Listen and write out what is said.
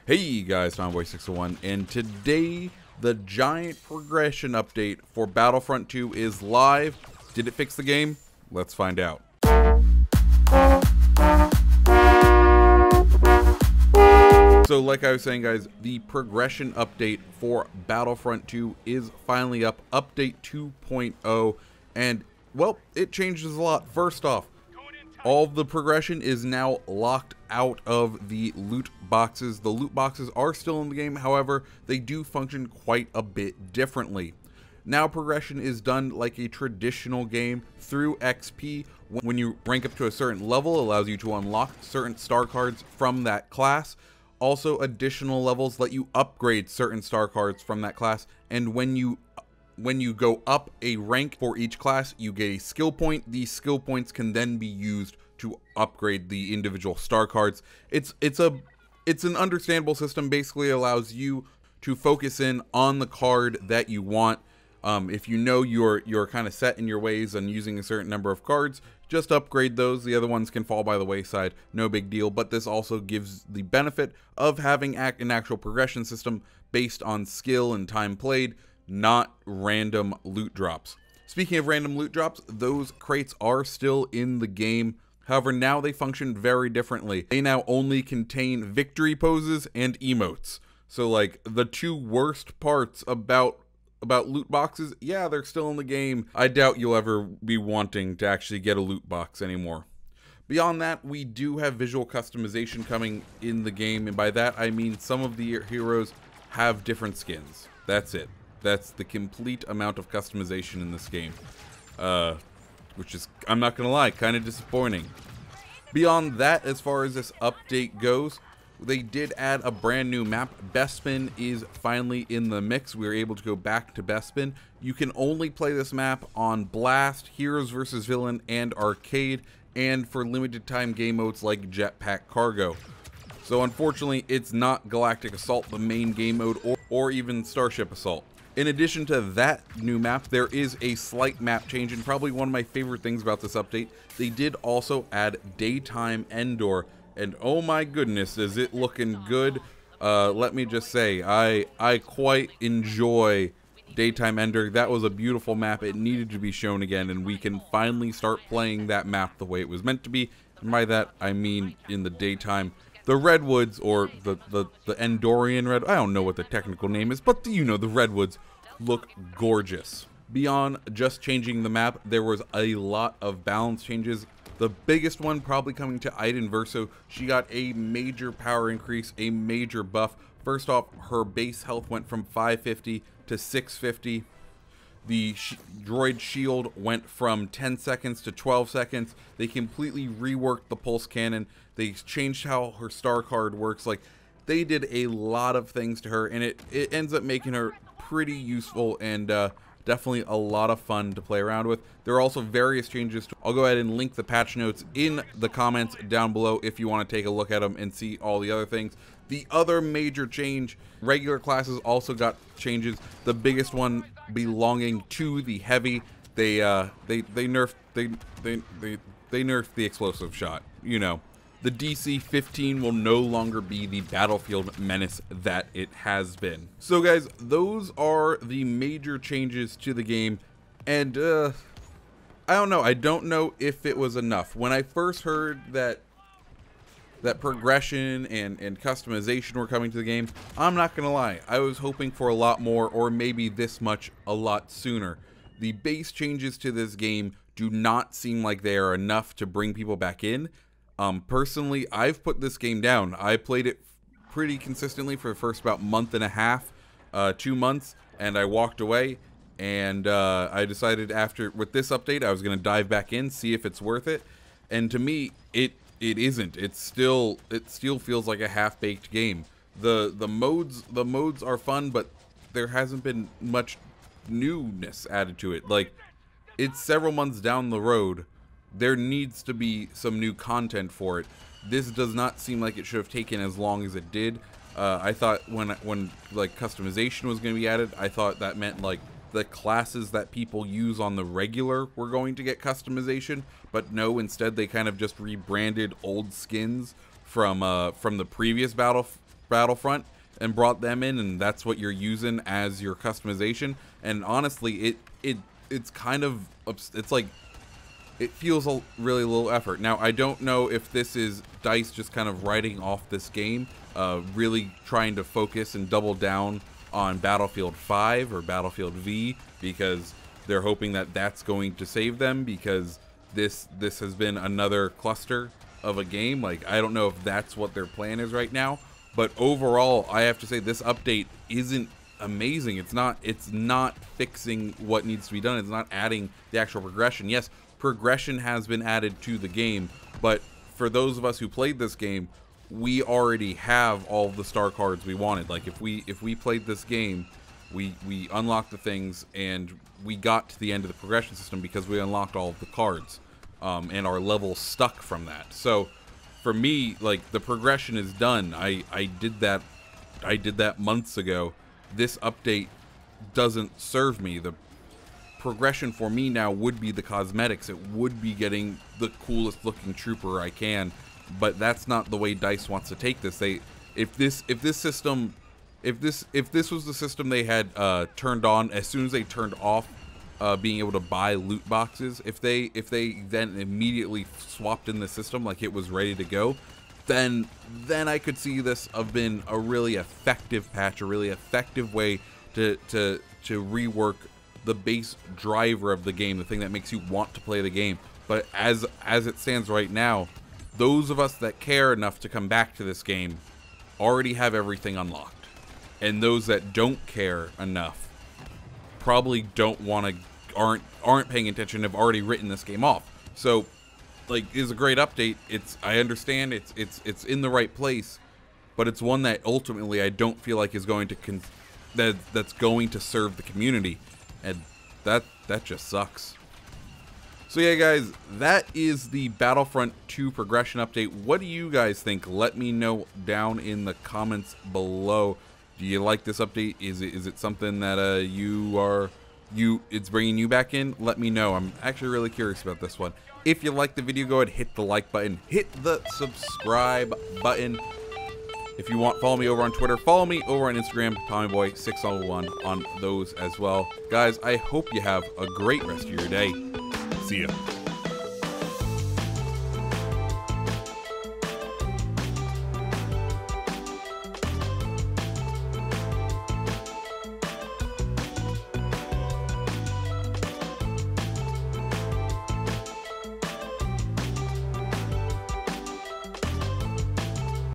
Hey guys, Tomboy601, and today the giant progression update for Battlefront 2 is live. Did it fix the game? Let's find out. So like I was saying guys, the progression update for Battlefront 2 is finally up, update 2.0, and well, it changes a lot. First off, all of the progression is now locked out of the loot boxes. The loot boxes are still in the game, however, they do function quite a bit differently. Now progression is done like a traditional game through XP. When you rank up to a certain level, it allows you to unlock certain star cards from that class. Also, additional levels let you upgrade certain star cards from that class, and when you go up a rank for each class, you get a skill point. These skill points can then be used to upgrade the individual star cards. It's an understandable system. Basically allows you to focus in on the card that you want. If you know you're kind of set in your ways on using a certain number of cards, just upgrade those. The other ones can fall by the wayside, no big deal. But this also gives the benefit of having an actual progression system based on skill and time played, not random loot drops. Speaking of random loot drops, those crates are still in the game. However, now they function very differently. They now only contain victory poses and emotes. So like the two worst parts about loot boxes, yeah, they're still in the game. I doubt you'll ever be wanting to actually get a loot box anymore. Beyond that, we do have visual customization coming in the game, and by that I mean some of the heroes have different skins. That's it. That's the complete amount of customization in this game, which is, I'm not gonna lie, kind of disappointing. Beyond that, as far as this update goes, they did add a brand new map. Bespin is finally in the mix. We were able to go back to Bespin. You can only play this map on Blast, Heroes vs. Villain, and Arcade, and for limited time game modes like Jetpack Cargo. So unfortunately, it's not Galactic Assault, the main game mode, or even Starship Assault. In addition to that new map, there is a slight map change, and probably one of my favorite things about this update, they did also add Daytime Endor, and oh my goodness, is it looking good. Let me just say, I quite enjoy Daytime Endor. That was a beautiful map. It needed to be shown again, and we can finally start playing that map the way it was meant to be, and by that, I mean in the daytime. The Redwoods, or the Endorian Red, I don't know what the technical name is, but you know, the Redwoods look gorgeous. Beyond just changing the map, there was a lot of balance changes. The biggest one probably coming to Iden Verso. She got a major power increase, a major buff. First off, her base health went from 550 to 650. The droid shield went from 10 seconds to 12 seconds. They completely reworked the pulse cannon. They changed how her star card works. Like, they did a lot of things to her, and it ends up making her pretty useful and definitely a lot of fun to play around with. There are also various changes. I'll go ahead and link the patch notes in the comments down below if you want to take a look at them and see all the other things. The other major change, regular classes also got changes. The biggest one belonging to the heavy. They nerfed the explosive shot. You know, the DC-15 will no longer be the battlefield menace that it has been. So guys, those are the major changes to the game, and I don't know. I don't know if it was enough. When I first heard that progression and customization were coming to the game, I'm not gonna lie, I was hoping for a lot more, or maybe this much a lot sooner. The base changes to this game do not seem like they are enough to bring people back in. Personally, I've put this game down. I played it pretty consistently for the first about month and a half, 2 months, and I walked away, and I decided with this update I was gonna dive back in, see if it's worth it, and to me it isn't. It still feels like a half-baked game. The modes are fun, but there hasn't been much newness added to it. Like, it's several months down the road. There needs to be some new content for it. This does not seem like it should have taken as long as it did. I thought when like customization was going to be added, I thought that meant like the classes that people use on the regular were going to get customization, but no, instead they kind of just rebranded old skins from the previous Battlefront and brought them in, and that's what you're using as your customization. And honestly, it's kind of, it's like, it feels a really little effort. Now, I don't know if this is DICE just kind of writing off this game, really trying to focus and double down on Battlefield 5 or Battlefield V, because they're hoping that that's going to save them, because this has been another cluster of a game. Like, I don't know if that's what their plan is right now, but overall, I have to say this update isn't amazing. It's not fixing what needs to be done. It's not adding the actual progression. Yes, progression has been added to the game, but for those of us who played this game, we already have all the star cards we wanted. Like, if we played this game, we unlocked the things and we got to the end of the progression system because we unlocked all of the cards, and our level stuck from that. So for me, like, the progression is done. I did that months ago. This update doesn't serve me. The progression for me now would be the cosmetics. It would be getting the coolest looking trooper I can, but that's not the way DICE wants to take this. If this was the system they had turned on as soon as they turned off being able to buy loot boxes, if they then immediately swapped in the system like it was ready to go, then I could see this have been a really effective patch, a really effective way to rework the base driver of the game, the thing that makes you want to play the game. But as it stands right now, those of us that care enough to come back to this game already have everything unlocked, and those that don't care enough probably don't want to, aren't paying attention, have already written this game off. So, like, it's a great update. I understand it's in the right place, but it's one that ultimately I don't feel like is going to that's going to serve the community, and that just sucks. So yeah, guys, that is the Battlefront 2 progression update. What do you guys think? Let me know down in the comments below. Do you like this update? Is it something that it's bringing you back in? Let me know. I'm actually really curious about this one. If you liked the video, go ahead, hit the like button, hit the subscribe button. If you want, follow me over on Twitter, follow me over on Instagram, TommyBoy601 on those as well. Guys, I hope you have a great rest of your day. See ya.